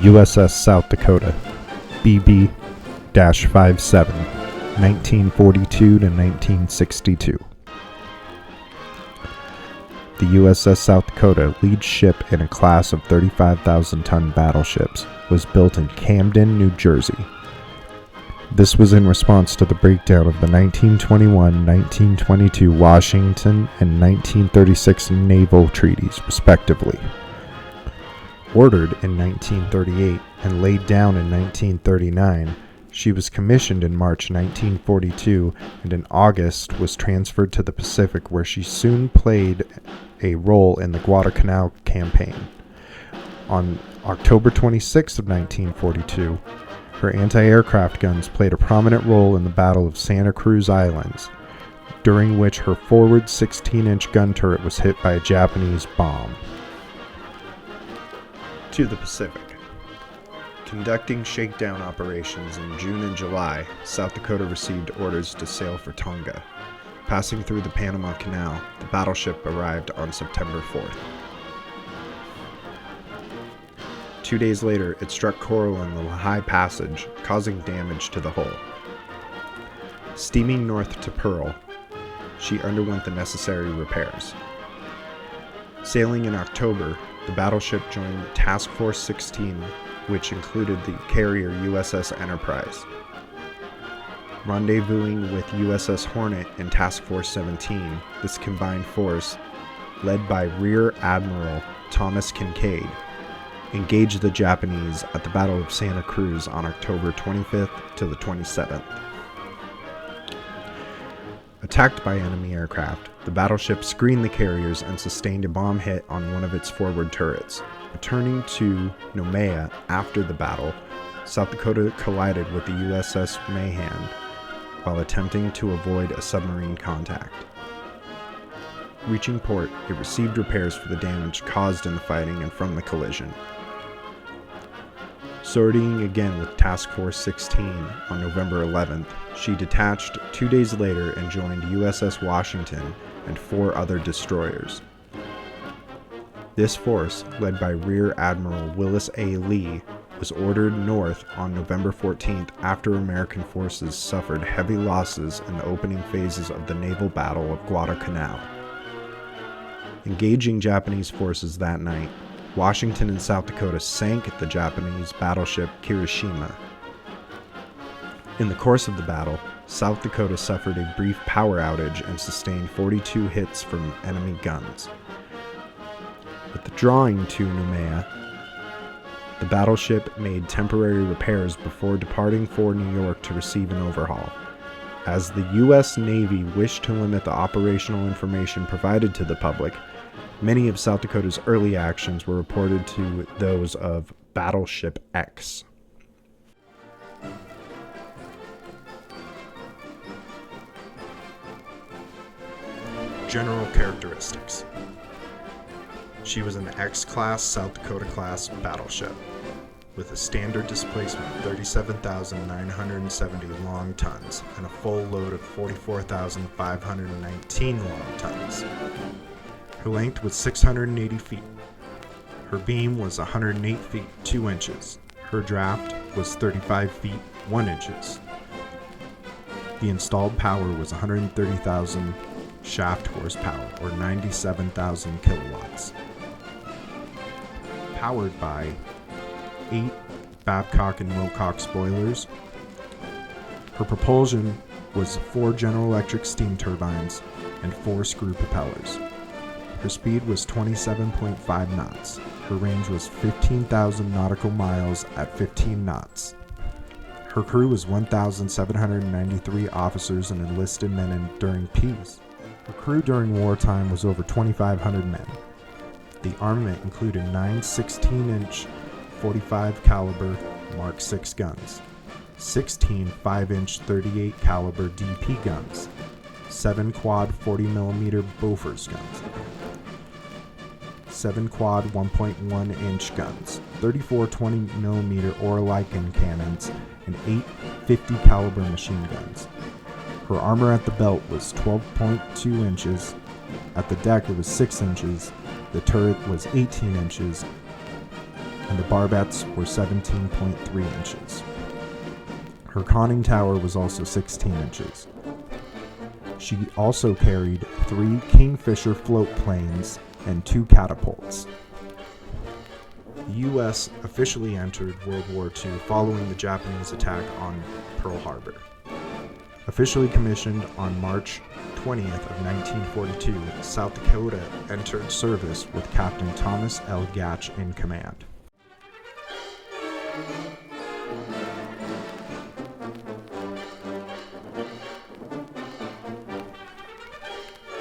USS South Dakota, BB-57, 1942 to 1962. The USS South Dakota, lead ship in a class of 35,000-ton battleships, was built in Camden, New Jersey. This was in response to the breakdown of the 1921, 1922 Washington and 1936 naval treaties, respectively. Ordered in 1938 and laid down in 1939, she was commissioned in March 1942 and in August was transferred to the Pacific, where she soon played a role in the Guadalcanal campaign. On October 26 of 1942, her anti-aircraft guns played a prominent role in the Battle of Santa Cruz Islands, during which her forward 16-inch gun turret was hit by a Japanese bomb. To the Pacific. Conducting shakedown operations in June and July, South Dakota received orders to sail for Tonga. Passing through the Panama Canal, the battleship arrived on September 4th. 2 days later, it struck coral in the Lehigh Passage, causing damage to the hull. Steaming north to Pearl, she underwent the necessary repairs. Sailing in October, the battleship joined Task Force 16, which included the carrier USS Enterprise. Rendezvousing with USS Hornet and Task Force 17, this combined force, led by Rear Admiral Thomas Kincaid, engaged the Japanese at the Battle of Santa Cruz on October 25th to the 27th. Attacked by enemy aircraft, the battleship screened the carriers and sustained a bomb hit on one of its forward turrets. Returning to Noumea after the battle, South Dakota collided with the USS Mahan while attempting to avoid a submarine contact. Reaching port, it received repairs for the damage caused in the fighting and from the collision. Sortying again with Task Force 16 on November 11th, she detached 2 days later and joined USS Washington and 4 other destroyers. This force, led by Rear Admiral Willis A. Lee, was ordered north on November 14th after American forces suffered heavy losses in the opening phases of the naval battle of Guadalcanal. Engaging Japanese forces that night, Washington and South Dakota sank the Japanese battleship Kirishima. In the course of the battle, South Dakota suffered a brief power outage and sustained 42 hits from enemy guns. Withdrawing to Noumea, the battleship made temporary repairs before departing for New York to receive an overhaul. As the U.S. Navy wished to limit the operational information provided to the public, many of South Dakota's early actions were reported to those of Battleship X. General characteristics. She was an X-class South Dakota-class battleship with a standard displacement of 37,970 long tons and a full load of 44,519 long tons. Her length was 680 feet. Her beam was 108 feet 2 inches. Her draft was 35 feet 1 inches. The installed power was 130,000 shaft horsepower, or 97,000 kilowatts. Powered by 8 Babcock and Wilcox boilers. Her propulsion was 4 General Electric steam turbines and 4 screw propellers. Her speed was 27.5 knots. Her range was 15,000 nautical miles at 15 knots. Her crew was 1,793 officers and enlisted men during peace. Her crew during wartime was over 2,500 men. The armament included 9 16-inch 45 caliber Mark VI guns, 16 5-inch 38 caliber DP guns, 7 quad 40mm Bofors guns, 7 quad 1.1-inch guns, 34 20mm Oerlikon cannons, and 8 50 caliber machine guns. Her armor at the belt was 12.2 inches, at the deck it was 6 inches, the turret was 18 inches, and the barbettes were 17.3 inches. Her conning tower was also 16 inches. She also carried 3 Kingfisher float planes and 2 catapults. The U.S. officially entered World War II following the Japanese attack on Pearl Harbor. Officially commissioned on March 20th of 1942, South Dakota entered service with Captain Thomas L. Gatch in command.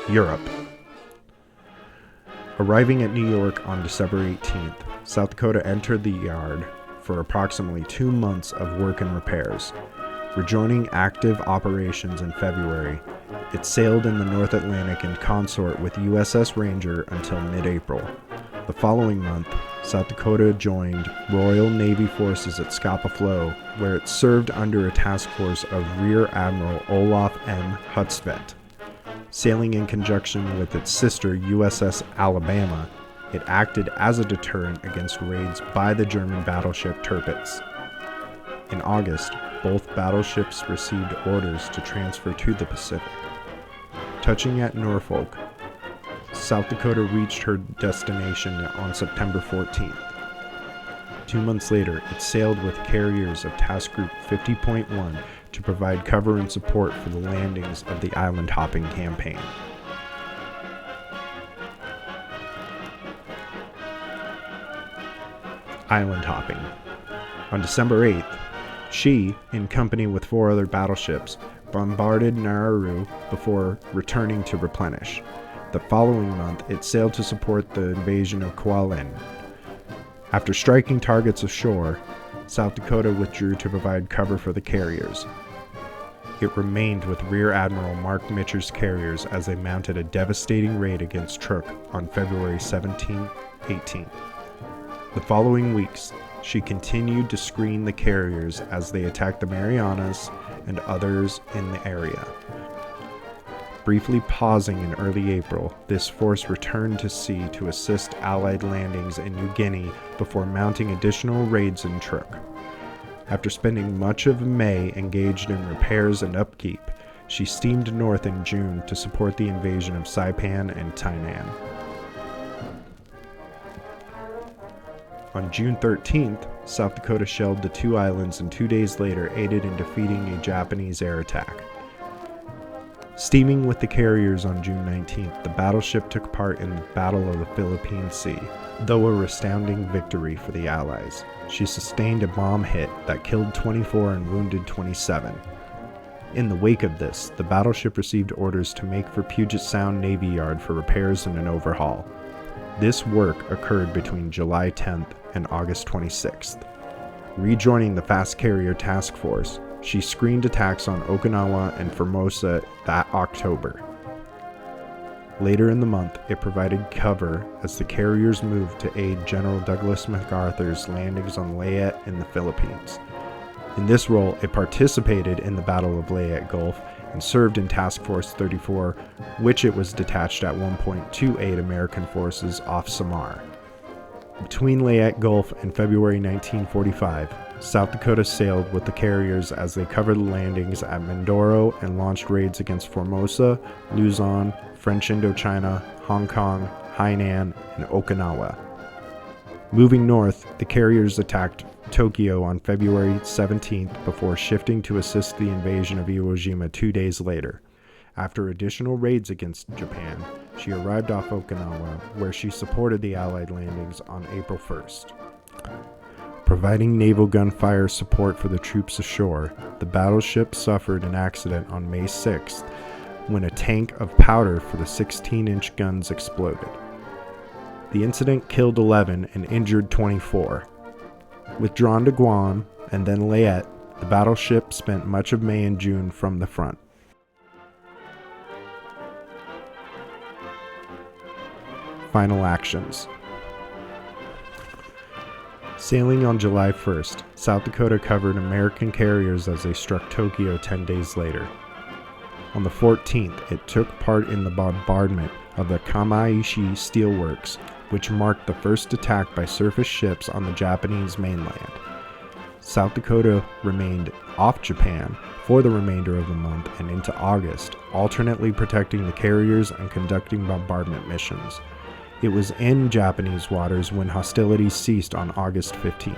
Europe. Arriving at New York on December 18th, South Dakota entered the yard for approximately 2 months of work and repairs. Rejoining active operations in February, it sailed in the North Atlantic in consort with USS Ranger until mid-April. The following month, South Dakota joined Royal Navy forces at Scapa Flow, where it served under a task force of Rear Admiral Olaf M. Hutsvet. Sailing in conjunction with its sister USS Alabama, it acted as a deterrent against raids by the German battleship Tirpitz. In August, both battleships received orders to transfer to the Pacific. Touching at Norfolk, South Dakota reached her destination on September 14th. 2 months later, it sailed with carriers of Task Group 50.1 to provide cover and support for the landings of the island-hopping campaign. Island hopping. On December 8th, she, in company with 4 other battleships, bombarded Nauru before returning to replenish. The following month, it sailed to support the invasion of Kwalen. After striking targets ashore, South Dakota withdrew to provide cover for the carriers. It remained with Rear Admiral Mark Mitcher's carriers as they mounted a devastating raid against Truk on February 17-18. The following weeks, she continued to screen the carriers as they attacked the Marianas and others in the area. Briefly pausing in early April, this force returned to sea to assist Allied landings in New Guinea before mounting additional raids in Truk. After spending much of May engaged in repairs and upkeep, she steamed north in June to support the invasion of Saipan and Tainan. On June 13th, South Dakota shelled the 2 islands and 2 days later aided in defeating a Japanese air attack. Steaming with the carriers on June 19th, the battleship took part in the Battle of the Philippine Sea. Though a resounding victory for the Allies, she sustained a bomb hit that killed 24 and wounded 27. In the wake of this, the battleship received orders to make for Puget Sound Navy Yard for repairs and an overhaul. This work occurred between July 10th and August 26th. Rejoining the Fast Carrier Task Force, she screened attacks on Okinawa and Formosa that October. Later in the month, it provided cover as the carriers moved to aid General Douglas MacArthur's landings on Leyte in the Philippines. In this role, it participated in the Battle of Leyte Gulf and served in Task Force 34, which it was detached at one point to aid American forces off Samar. Between Leyte Gulf and February 1945, South Dakota sailed with the carriers as they covered the landings at Mindoro and launched raids against Formosa, Luzon, French Indochina, Hong Kong, Hainan, and Okinawa. Moving north, the carriers attacked Tokyo on February 17th before shifting to assist the invasion of Iwo Jima 2 days later. After additional raids against Japan, she arrived off Okinawa, where she supported the Allied landings on April 1st. Providing naval gunfire support for the troops ashore, the battleship suffered an accident on May 6th when a tank of powder for the 16-inch guns exploded. The incident killed 11 and injured 24. Withdrawn to Guam and then Leyte, the battleship spent much of May and June from the front. Final actions. Sailing on July 1st, South Dakota covered American carriers as they struck Tokyo 10 days later. On the 14th, it took part in the bombardment of the Kamaishi Steelworks, which marked the first attack by surface ships on the Japanese mainland. South Dakota remained off Japan for the remainder of the month and into August, alternately protecting the carriers and conducting bombardment missions. It was in Japanese waters when hostilities ceased on August 15th.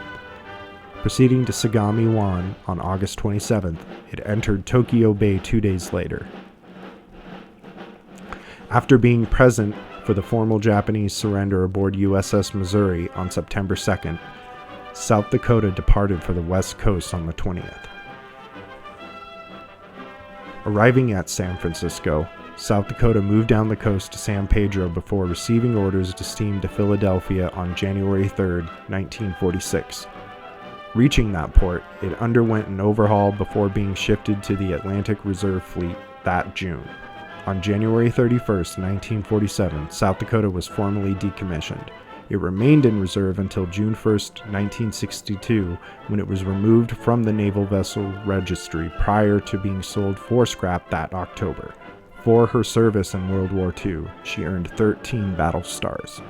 Proceeding to Sagami-Wan on August 27th, it entered Tokyo Bay 2 days later. After being present for the formal Japanese surrender aboard USS Missouri on September 2nd, South Dakota departed for the west coast on the 20th. Arriving at San Francisco, South Dakota moved down the coast to San Pedro before receiving orders to steam to Philadelphia on January 3, 1946. Reaching that port, it underwent an overhaul before being shifted to the Atlantic Reserve Fleet that June. On January 31, 1947, South Dakota was formally decommissioned. It remained in reserve until June 1, 1962, when it was removed from the Naval Vessel Registry prior to being sold for scrap that October. For her service in World War II, she earned 13 battle stars.